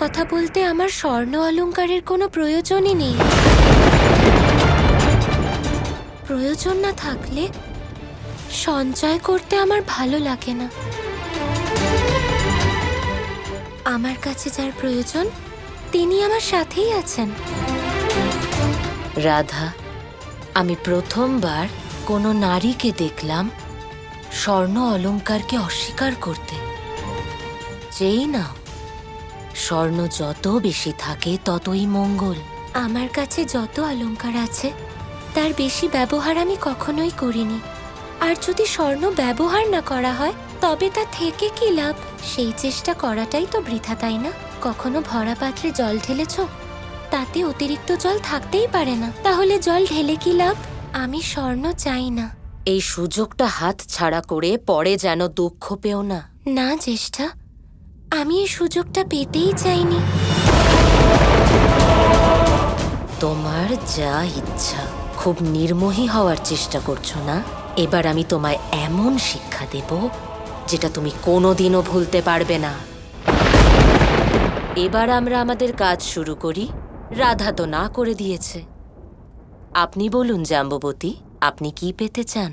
কথা বলতে আমার স্বর্ণ অলংকারের কোনো প্রয়োজনই নেই। প্রয়োজন না থাকলে সঞ্চয় করতে আমার ভালো লাগে না। আমার কাছে যার প্রয়োজন তিনি আমার সাথেই আছেন। রাধা, আমি প্রথমবার কোনো নারীকে দেখলাম স্বর্ণ অলংকারকে অস্বীকার করতে। যেই না, স্বর্ণ যত বেশি থাকে ততই মঙ্গল। আমার কাছে যত অলংকার আছে তার বেশি ব্যবহার আমি কখনোই করিনি। আর যদি স্বর্ণ ব্যবহার না করা হয় তবে তা থেকে কি লাভ? সেই চেষ্টা করাটাই তো বৃথা, তাই না? কখনো ভরা পাত্রে জল ঢেলেছ? তাতে অতিরিক্ত জল থাকতেই পারে না, তাহলে জল ঢেলে কি লাভ? আমি স্বর্ণ চাই না। এই সুযোগটা হাত ছাড়া করে পরে যেন দুঃখ পেও না। না জ্যেষ্ঠা, আমি এই সুযোগটা পেতেই চাইনি। তোমার যা ইচ্ছা, খুব নির্মোহী হওয়ার চেষ্টা করছো না? এবার আমি তোমায় এমন শিক্ষা দেব যেটা তুমি কোনোদিনও ভুলতে পারবে না। এবার আমরা আমাদের কাজ শুরু করি। রাধা তো না করে দিয়েছে। আপনি বলুন জাম্ববতী, আপনি কি পেতে চান?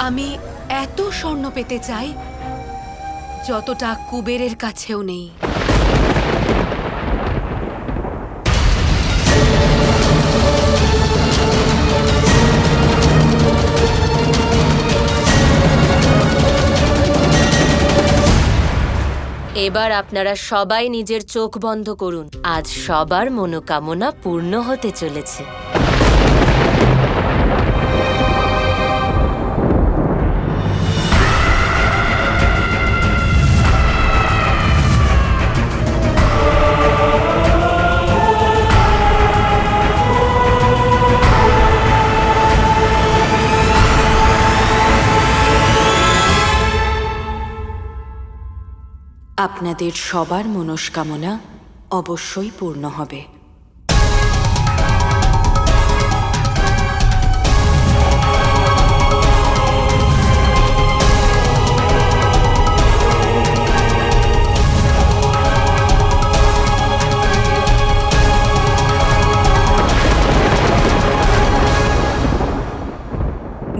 আমি এত স্বর্ণ পেতে চাই যতটা কুবেরের কাছেও নেই। এবার আপনারা সবাই নিজের চোখ বন্ধ করুন। আজ সবার মনোকামনা পূর্ণ হতে চলেছে। আপনাদের সবার মনস্কামনা অবশ্যই পূর্ণ হবে।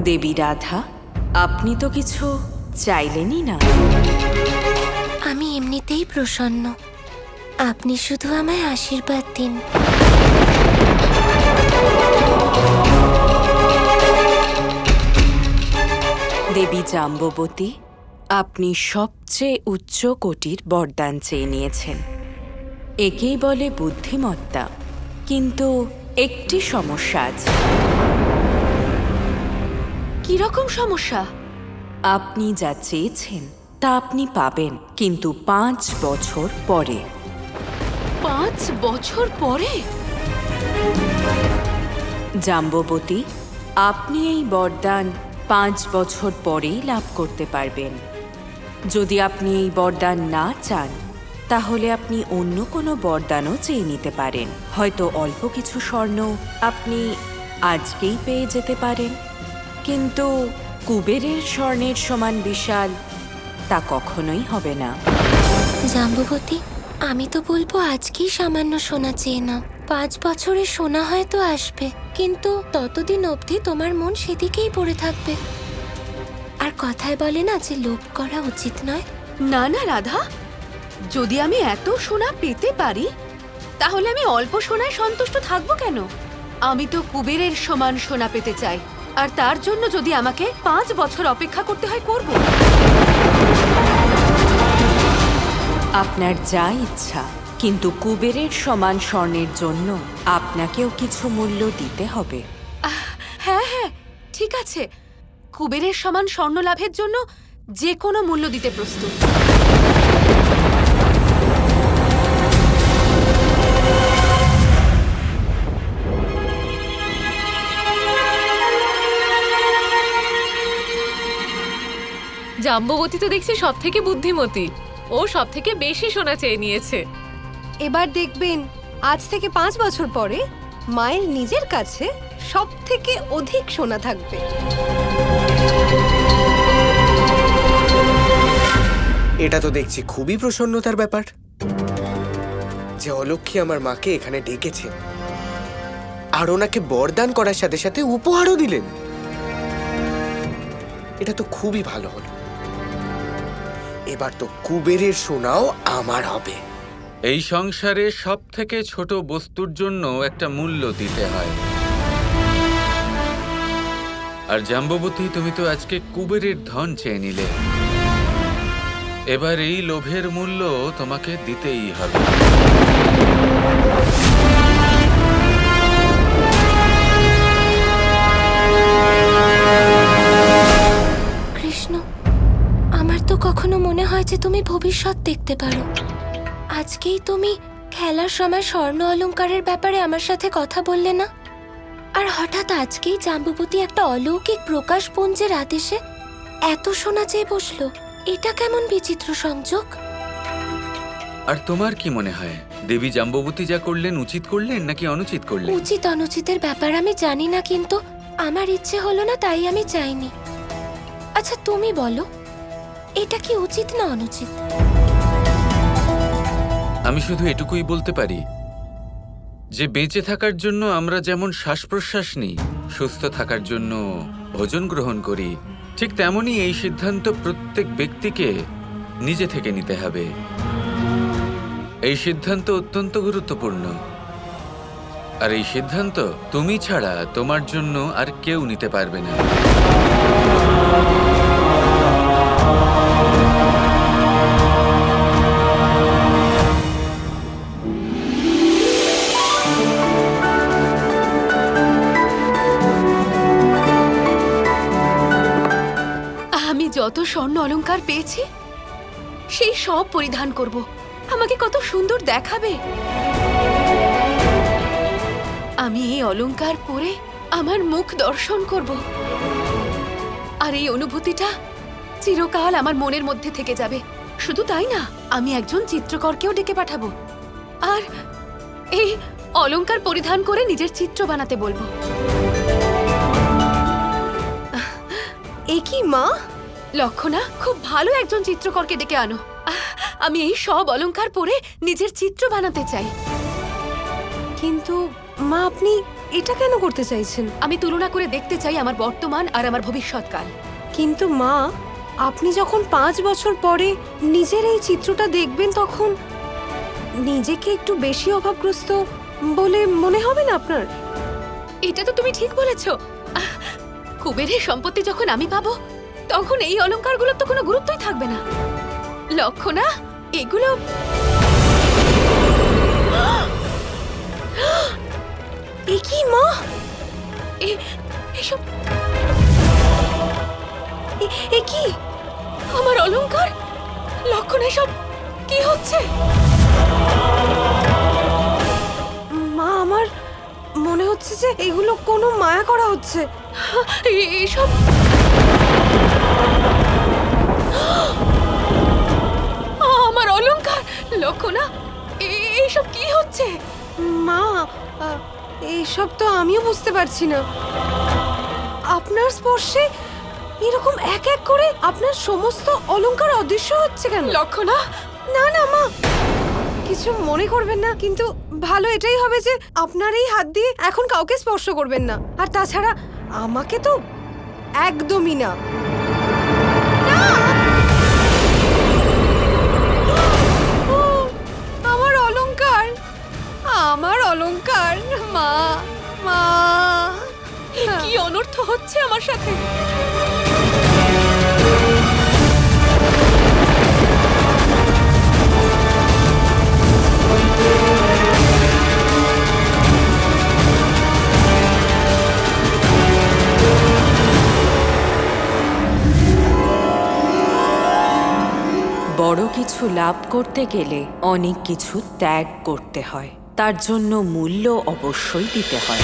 দেবী রাধা, আপনি তো কিছু চাইলেনই না। আমি এমনিতেই প্রসন্ন। আপনি শুধু আমায় আশীর্বাদ দিন। দেবী জাম্ববতী, আপনি সবচেয়ে উচ্চ কোটির বরদান চেয়ে নিয়েছেন। একেই বলে বুদ্ধিমত্তা, কিন্তু একটি সমস্যা আছে। কিরকম সমস্যা? আপনি যা চেয়েছেন তা আপনি পাবেন, কিন্তু 5 বছর পরে। 5 বছর পরে? জাম্ববতী, আপনি এই বরদান 5 বছর পরেই লাভ করতে পারবেন। যদি আপনি এই বরদান না চান তাহলে আপনি অন্য কোনো বরদানও চেয়ে নিতে পারেন। হয়তো অল্প কিছু স্বর্ণ আপনি আজকেই পেয়ে যেতে পারেন, কিন্তু কুবেরের স্বর্ণের সমান বিশাল তা কখনোই হবে না। জাম্ববতী, আমি তো বলবো আজকেই সামান্য সোনা চেয়ে নাও। 5 বছরের সোনা হয়তো আসবে, কিন্তু ততদিন অবধি তোমার মন সেদিকেই পড়ে থাকবে। আর কথায় বলে না যে লোভ করা উচিত নয়। না না রাধা, যদি আমি এত সোনা পেতে পারি তাহলে আমি অল্প সোনায় সন্তুষ্ট থাকবো কেন? আমি তো কুবেরের সমান সোনা পেতে চাই, আর তার জন্য যদি আমাকে 5 বছর অপেক্ষা করতে হয় করব। আপনার যা ইচ্ছা, কিন্তু কুবেরের সমান স্বর্ণের জন্য আপনাকেও কিছু মূল্য দিতে হবে। হ্যাঁ হ্যাঁ, ঠিক আছে। কুবেরের সমান স্বর্ণ লাভের জন্য যে কোনো মূল্য দিতে প্রস্তুত। জাম্ববতী তো দেখছি সব থেকে বুদ্ধিমতী। ও সব থেকে বেশি সোনা চেয়ে নিয়েছে। এবার দেখবেন আজ থেকে 5 বছর পরে মায়ের নিজের কাছে সব থেকে অধিক সোনা থাকবে। এটা তো দেখছি খুবই প্রসন্নতার ব্যাপার যে অলক্ষ্মী আমার মাকে এখানে ডেকেছেন আর ওনাকে বরদান করার সাথে সাথে উপহারও দিলেন। এটা তো খুবই ভালো হলো। এবার তো কুবেরের সোনাও আমার হবে। এই সংসারে সব থেকে ছোট বস্তুর জন্য একটা মূল্য দিতে হয়। আর জাম্ববতী, তুমি তো আজকে কুবেরের ধন চেয়ে নিলে, এবার এই লোভের মূল্য তোমাকে দিতেই হবে। কৃষ্ণ, আমার তো কখনো মনে হয় যে তুমি ভবিষ্যৎ দেখতে পারো। আজকেই তুমি খেলার সময় স্বর্ণ অলংকারের ব্যাপারে আমার সাথে কথা বললে না? আর হঠাৎ আজকেই জাম্বুবতী একটা অলৌকিক প্রকাশপুঞ্জের আদেশে এত সোনা চেয়ে বসলো। এটা কেমন বিচিত্র সংযোগ! আর তোমার কি মনে হয়, দেবী জাম্ববতী যা করলেন উচিত করলেন নাকি অনুচিত করলেন? উচিত অনুচিতের ব্যাপার আমি জানি না, কিন্তু আমার ইচ্ছে হলো না তাই আমি চাইনি। আচ্ছা তুমি বলো, এটা কি উচিত না অনুচিত? আমি শুধু এটুকুই বলতে পারি যে বেঁচে থাকার জন্য আমরা যেমন শ্বাস প্রশ্বাস নিই, সুস্থ থাকার জন্য ভোজন গ্রহণ করি, ঠিক তেমনই এই সিদ্ধান্ত প্রত্যেক ব্যক্তিকে নিজে থেকে নিতে হবে। এই সিদ্ধান্ত অত্যন্ত গুরুত্বপূর্ণ, আর এই সিদ্ধান্ত তুমি ছাড়া তোমার জন্য আর কেউ নিতে পারবে না। আমি যত স্বর্ণ অলংকার পেয়েছি সেই সব পরিধান করব। আমাকে কত সুন্দর দেখাবে। আমি এই অলংকার পরে আমার মুখ দর্শন করব, আর এই অনুভূতিটা চিরকাল আমার মনের মধ্যে থেকে যাবে। শুধু তাই না, আমি একজন চিত্রকরকেও ডেকে পাঠাবো, আর এই অলংকার পরিধান করে নিজের চিত্র বানাতে বলবো। এ কি মা? লক্ষণা, খুব ভালো একজন চিত্রকরকে ডেকে আনো। আমি এই সব অলংকার পরে নিজের চিত্র বানাতে চাই। কিন্তু মা, আপনি এটা কেন করতে চাইছেন? আমি তুলনা করে দেখতে চাই আমার বর্তমান আর আমার ভবিষ্যৎকাল। কিন্তু মা, আপনি যখন 5 বছর পরে নিজের এই চিত্রটা দেখবেন, তখন নিজেকে একটু বেশি অভাবগ্রস্ত বলে মনে হবে না আপনার? এটা তো তুমি ঠিক বলেছ। কুবেরের সম্পত্তি যখন আমি পাবো, তখন এই অলংকারগুলোর তো কোনো গুরুত্বই থাকবে না। লক্ষণা, এগুলো এ কি মা? এসব এ কি? আমার অলংকার! লক্ষণা, এসব কি হচ্ছে? মা, আমার মনে হচ্ছে যে এগুলো কোনো মায়া করা হচ্ছে। এসব আমার অলংকার! লক্ষণা, এসব কি হচ্ছে? মা, এইসব তো আমিও বুঝতে পারছি না। আপনার স্পর্শে এরকম এক এক করে আপনার সমস্ত অলংকার অদৃশ্য হচ্ছে কেন? লক্ষণা, না না মা, কিছু মনে করবেন না, কিন্তু ভালো এটাই হবে যে আপনার এই হাত দিয়ে এখন কাউকে স্পর্শ করবেন না। আর তাছাড়া আমাকে তো একদমই না। ও, আমার অলংকার, আমার অলংকার! মা, মা! কি অনর্থ হচ্ছে আমার সাথে? বড় কিছু লাভ করতে গেলে অনেক কিছু ত্যাগ করতে হয়, তার জন্য মূল্য অবশ্যই দিতে হয়।